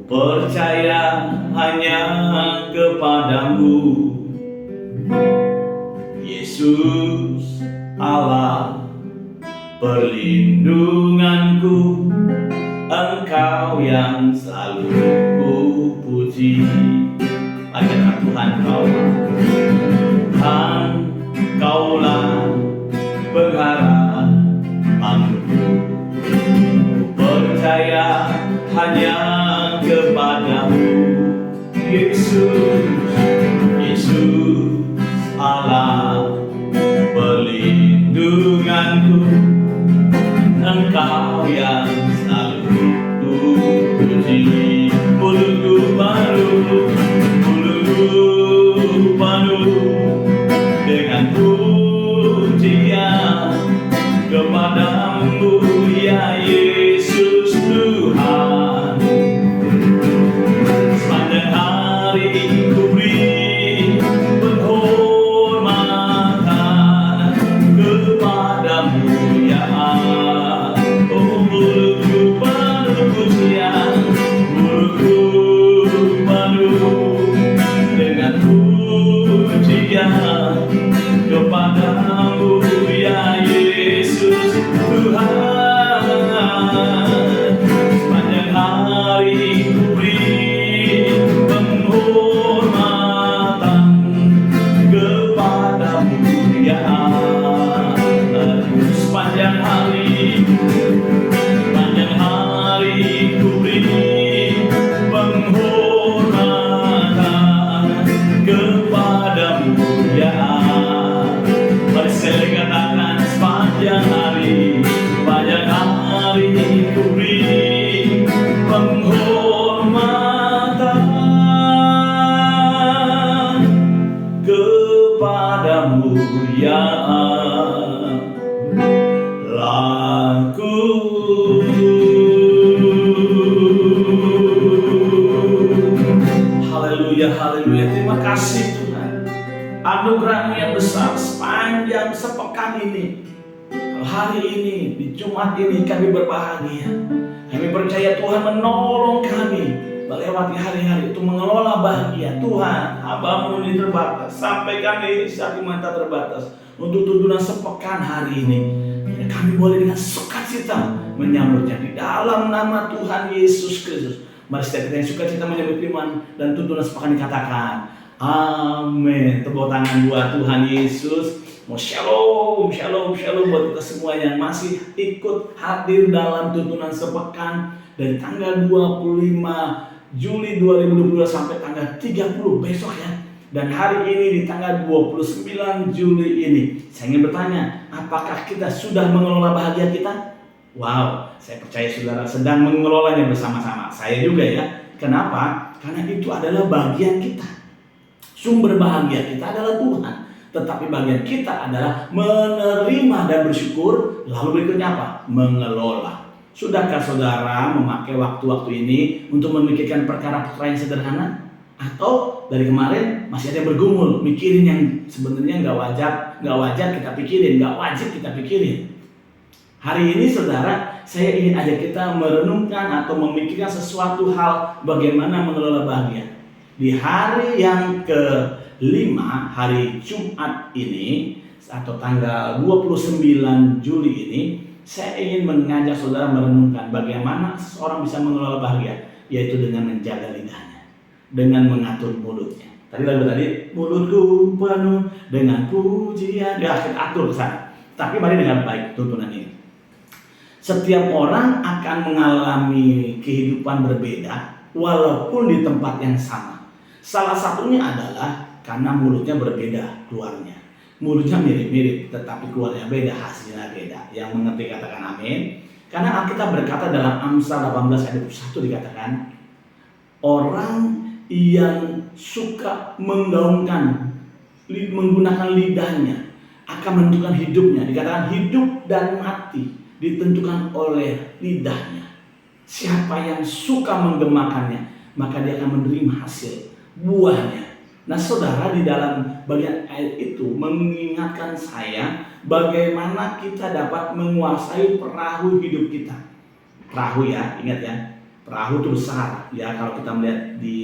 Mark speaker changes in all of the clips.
Speaker 1: Percaya hanya kepadamu, Yesus Allah perlindunganku, Engkau yang selalu ku puji. Ajarkan Tuhan Kaulah pengharapanku. Percaya hanya kepadamu, Yesus Allah perlindunganku, Engkau yang selalu ku puji. Mulutku penuh dengan pujian kepadamu, ya Yesus Tuhan. Sepanjang hari ku beri penghormatan kepadamu, ya Allah. Oh, mulutku penuh pujian, mulutku penuh dengan pujian kepadamu, ya Yesus Tuhan. Sepanjang hari ku beri penghormatan kepadamu, ya Allah. Sepanjang hari ku beri penghormatan kepadamu, ya Allah. Mari saya katakan, sepanjang hari ku beri penghormatan kepadamu, ya Allahku. Haleluya, haleluya. Terima kasih Tuhan, anugerah-Mu yang besar sepanjang sepekan ini. Hari ini, di Jumat ini kami berbahagia. Kami percaya Tuhan menolong kami melewati hari-hari itu, mengelola bahagia. Tuhan, hamba-Mu ini terbatas, sampai kami saat ini terbatas untuk tuntunan sepekan hari ini. Kami boleh dengan sukacita menyambutnya di dalam nama Tuhan Yesus Kristus. Mari setiap kita yang sukacita menyambut firman dan tuntunan sepekan dikatakan amin. Tepuk tangan buat Tuhan Yesus. Mau shalom buat kita semua yang masih ikut hadir dalam tuntunan sepekan dari tanggal 25 Juli 2022 sampai tanggal 30 besok ya. Dan hari ini di tanggal 29 Juli ini, saya ingin bertanya, apakah kita sudah mengelola bahagia kita? Wow, saya percaya saudara sedang mengelolanya bersama-sama. Saya juga ya. Kenapa? Karena itu adalah bagian kita. Sumber bahagia kita adalah Tuhan. Tetapi bagian kita adalah menerima dan bersyukur. Lalu berikutnya apa? Mengelola. Sudahkah saudara memakai waktu-waktu ini untuk memikirkan perkara-perkara yang sederhana? Atau dari kemarin masih ada yang bergumul, mikirin yang sebenarnya nggak wajar kita pikirin, nggak wajib kita pikirin. Hari ini saudara, saya ingin ajak kita merenungkan atau memikirkan sesuatu hal bagaimana mengelola bahagia. Di hari yang ke-5, hari Jumat ini, atau tanggal 29 Juli ini, saya ingin mengajak saudara merenungkan bagaimana seseorang bisa mengelola bahagia, yaitu dengan menjaga lidahnya, dengan mengatur mulutnya. Tadi mulutku penuh dengan pujian, ya kita atur ke sana. Tapi mari dengan baik tuntunan ini. Setiap orang akan mengalami kehidupan berbeda walaupun di tempat yang sama. Salah satunya adalah karena mulutnya berbeda keluarnya. Mulutnya mirip-mirip tetapi keluarnya beda, hasilnya beda. Yang mengerti katakan amin. Karena Alkitab berkata dalam Amsal 18 ayat 21 dikatakan, orang yang suka menggunakan lidahnya akan menentukan hidupnya. Dikatakan hidup dan mati ditentukan oleh lidahnya. Siapa yang suka menggemakannya, maka dia akan menerima hasil buahnya. Nah saudara, di dalam bagian ayat itu mengingatkan saya bagaimana kita dapat menguasai perahu hidup kita. Perahu ya, ingat ya. Perahu itu besar ya, kalau kita melihat di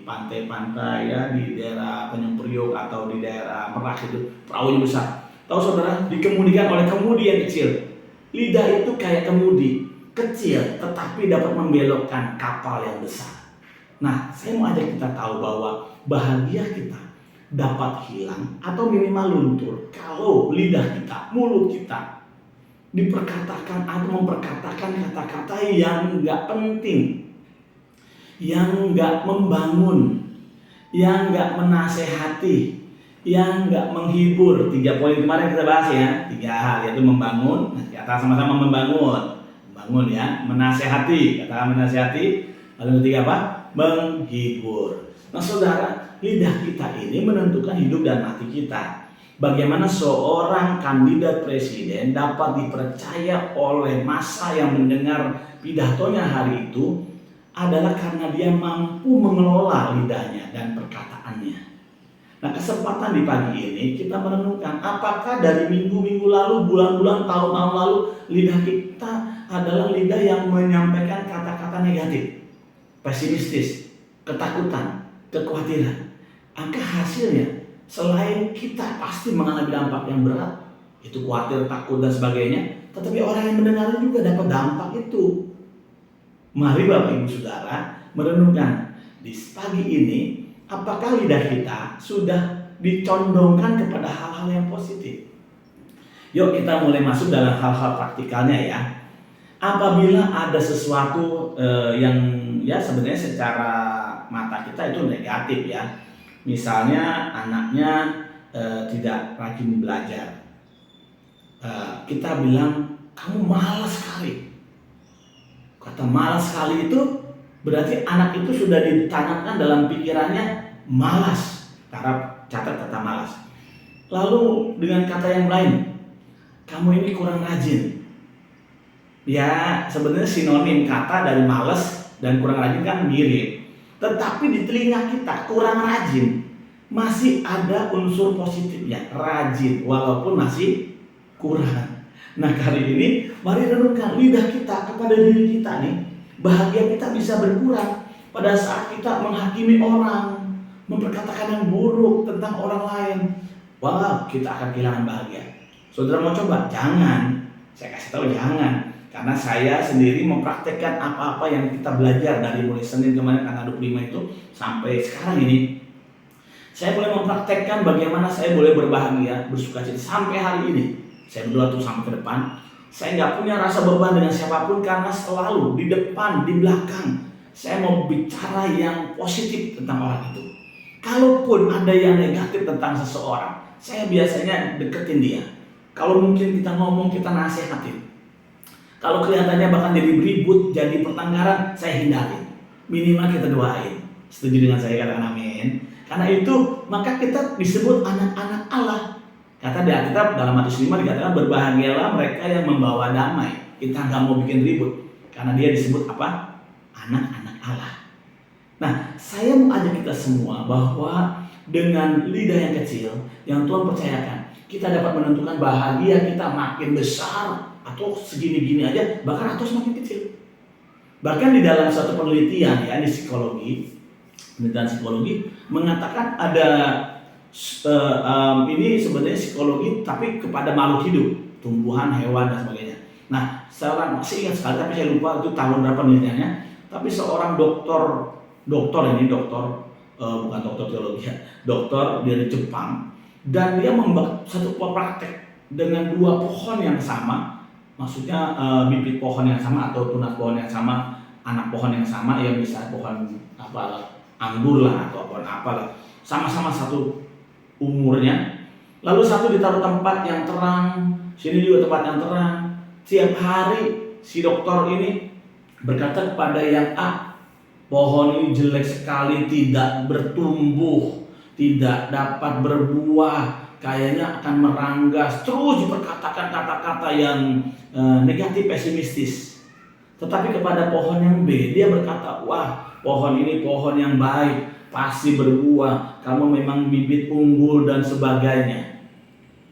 Speaker 1: pantai-pantai ya, di daerah Tanjung Priok atau di daerah Merak itu perahunya besar. Tahu saudara, dikemudikan oleh kemudi yang kecil. Lidah itu kayak kemudi kecil tetapi dapat membelokkan kapal yang besar. Nah, saya mau ajak kita tahu bahwa bahagia kita dapat hilang atau minimal luntur kalau lidah kita, mulut kita diperkatakan atau memperkatakan kata-kata yang nggak penting, yang nggak membangun, yang nggak menasehati, yang nggak menghibur. 3 poin kemarin kita bahas ya, 3 hal, yaitu membangun, kata sama-sama membangun ya, menasehati, katakan menasehati, lalu ketiga apa? Menghibur. Nah saudara, lidah kita ini menentukan hidup dan mati kita. Bagaimana seorang kandidat presiden dapat dipercaya oleh massa yang mendengar pidatonya hari itu adalah karena dia mampu mengelola lidahnya dan perkataannya. Nah, kesempatan di pagi ini kita merenungkan apakah dari minggu-minggu lalu, bulan-bulan, tahun-tahun lalu lidah kita adalah lidah yang menyampaikan kata-kata negatif, pesimistis, ketakutan, kekhawatiran. Maka hasilnya selain kita pasti mengalami dampak yang berat, itu khawatir, takut dan sebagainya, tetapi orang yang mendengarnya juga dapat dampak itu. Mari Bapak Ibu Saudara merenungkan di pagi ini, apakah lidah kita sudah dicondongkan kepada hal-hal yang positif? Yuk kita mulai masuk dalam hal-hal praktikalnya ya. Apabila ada sesuatu yang ya sebenarnya secara mata kita itu negatif ya. Misalnya anaknya tidak rajin belajar, kita bilang kamu malas sekali. Kata malas sekali itu berarti anak itu sudah ditanamkan dalam pikirannya malas. Catat kata malas. Lalu dengan kata yang lain, kamu ini kurang rajin. Ya sebenarnya sinonim kata dari malas dan kurang rajin kan mirip. Tetapi di telinga kita kurang rajin, masih ada unsur positifnya, rajin walaupun masih kurang. Nah kali ini mari renungkan lidah kita kepada diri kita nih. Bahagia kita bisa berkurang pada saat kita menghakimi orang, memperkatakan yang buruk tentang orang lain. Wah, kita akan kehilangan bahagia. Saudara mau coba? Jangan. Saya kasih tahu jangan. Karena saya sendiri mempraktekkan apa-apa yang kita belajar dari mulai Senin kemarin tanggal 25 itu sampai sekarang ini. Saya mulai mempraktekkan bagaimana saya boleh berbahagia, bersukacita sampai hari ini. Saya berdoa tuh sampai ke depan. Saya nggak punya rasa beban dengan siapapun karena selalu di depan, di belakang saya mau bicara yang positif tentang orang itu. Kalaupun ada yang negatif tentang seseorang, saya biasanya deketin dia. Kalau mungkin kita ngomong, kita nasihatin. Kalau kelihatannya bahkan jadi ribut, jadi pertengkaran, saya hindarin. Minimal kita doain. Setuju dengan saya, katakan amin. Karena itu maka kita disebut anak-anak Allah. Kata di Alkitab dalam Matius 5 dikatakan berbahagialah mereka yang membawa damai. Kita nggak mau bikin ribut. Karena dia disebut apa? Anak-anak Allah. Nah, saya mau ajak kita semua bahwa dengan lidah yang kecil yang Tuhan percayakan, kita dapat menentukan bahagia kita makin besar atau segini-gini aja, bahkan atau semakin kecil. Bahkan di dalam satu penelitian ya di psikologi, penelitian psikologi mengatakan ada ini sebenarnya psikologi tapi kepada makhluk hidup, tumbuhan, hewan dan sebagainya. Nah, seorang masih ingat sekali tapi saya lupa itu tahun berapa penelitiannya. Tapi seorang dokter bukan dokter teologi ya, dokter dari Jepang, dan dia membuat satu praktek dengan 2 pohon yang sama. Maksudnya bibit pohon yang sama atau tunas pohon yang sama, anak pohon yang sama, yang bisa pohon apa anggur lah atau pohon apalah, sama-sama satu umurnya. Lalu satu ditaruh tempat yang terang, sini juga tempat yang terang. Tiap hari si dokter ini berkata kepada yang A, pohon ini jelek sekali, tidak bertumbuh, tidak dapat berbuah, kayaknya akan meranggas, terus diperkatakan kata-kata yang negatif, pesimistis. Tetapi kepada pohon yang B, dia berkata, wah pohon ini pohon yang baik, pasti berbuah, kamu memang bibit unggul dan sebagainya.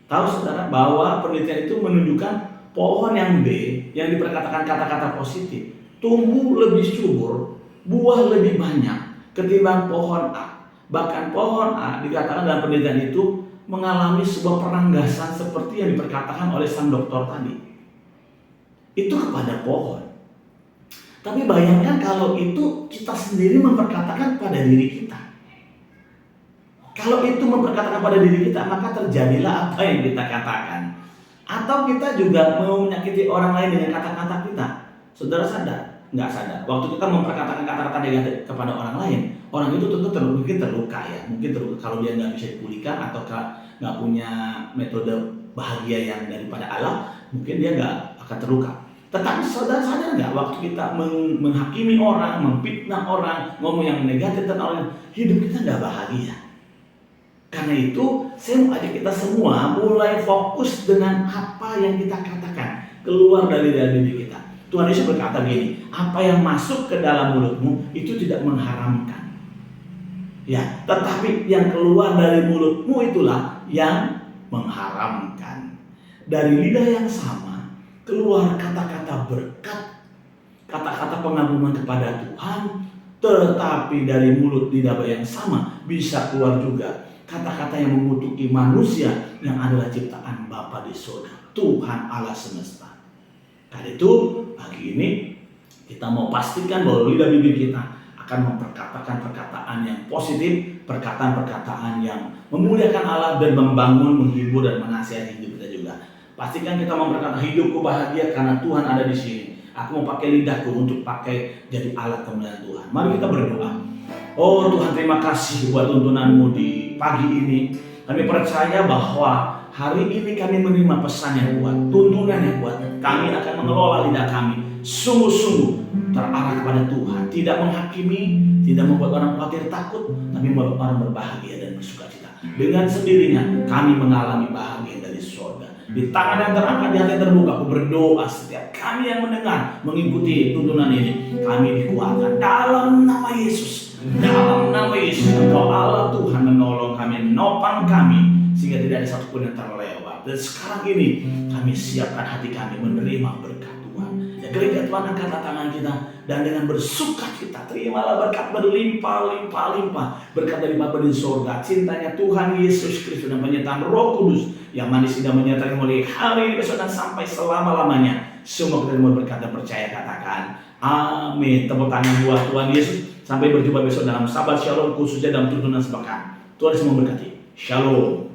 Speaker 1: Tahu saudara bahwa penelitian itu menunjukkan pohon yang B yang diperkatakan kata-kata positif tumbuh lebih subur, buah lebih banyak ketimbang pohon A. Bahkan pohon A dikatakan dalam penelitian itu mengalami sebuah peranggasan seperti yang diperkatakan oleh sang dokter tadi. Itu kepada pohon. Tapi bayangkan kalau itu kita sendiri memperkatakan pada diri kita. Kalau itu memperkatakan pada diri kita, maka terjadilah apa yang kita katakan. Atau kita juga mau menyakiti orang lain dengan kata-kata kita. Saudara sadar? Nggak sadar. Waktu kita memperkatakan kata-kata negatif kepada orang lain, orang itu tentu mungkin terluka ya. Mungkin terluka kalau dia nggak bisa dipulihkan atau nggak punya metode bahagia yang daripada Allah, mungkin dia nggak akan terluka. Tetapi saudara sadar nggak waktu kita menghakimi orang, memfitnah orang, ngomong yang negatif tentang orang, hidup kita nggak bahagia. Karena itu saya mau ajak kita semua mulai fokus dengan apa yang kita katakan keluar dari diri kita. Tuhan Yesus berkata gini, apa yang masuk ke dalam mulutmu itu tidak mengharamkan. Ya, tetapi yang keluar dari mulutmu itulah yang mengharamkan. Dari lidah yang sama keluar kata-kata berkat, kata-kata pengagungan kepada Tuhan, tetapi dari mulut lidah yang sama bisa keluar juga kata-kata yang mengutuki manusia yang adalah ciptaan Bapa di surga, Tuhan Allah semesta. Karena itu pagi ini kita mau pastikan bahwa lidah bibir kita akan memperkatakan perkataan yang positif, perkataan-perkataan yang memuliakan Allah dan membangun, menghibur dan menasihati hidup kita juga. Pastikan kita memperkatakan hidupku bahagia karena Tuhan ada di sini. Aku mau pakai lidahku untuk pakai jadi alat kemuliaan Tuhan. Mari kita berdoa. Oh Tuhan, terima kasih buat tuntunanmu di pagi ini. Kami percaya bahwa hari ini kami menerima pesan yang kuat, tuntunan yang kuat. Kami akan mengelola lidah kami sungguh-sungguh terarah kepada Tuhan. Tidak menghakimi, tidak membuat orang khawatir takut, tapi membuat orang berbahagia dan bersukacita. Dengan sendirinya kami mengalami bahagia dari surga. Di tangan yang terangkat, di hati yang terbuka, aku berdoa setiap kami yang mendengar, mengikuti tuntunan ini, kami dikuatkan dalam nama Yesus. Dalam nama Yesus, Engkau Allah Tuhan menolong kami, menopang kami, sehingga tidak ada satupun yang terlewat. Dan sekarang ini kami siapkan hati kami menerima berkat Tuhan. Ya, gereja Tuhan angkatlah tangan kita dan dengan bersukacita terimalah berkat berlimpah-limpah-limpah, berkat dari Bapa di surga, cintanya Tuhan Yesus Kristus dan penyertaan Roh Kudus yang manis tidak menyertai mulai hari ini besok dan sampai selama-lamanya. Semua kita mau berkat dan percaya, katakan amin. Tepuk tangan buat Tuhan Yesus. Sampai berjumpa besok dalam Sabat Shalom, khususnya dalam tuntunan sepekan. Tuhan Yesus memberkati. Shalom.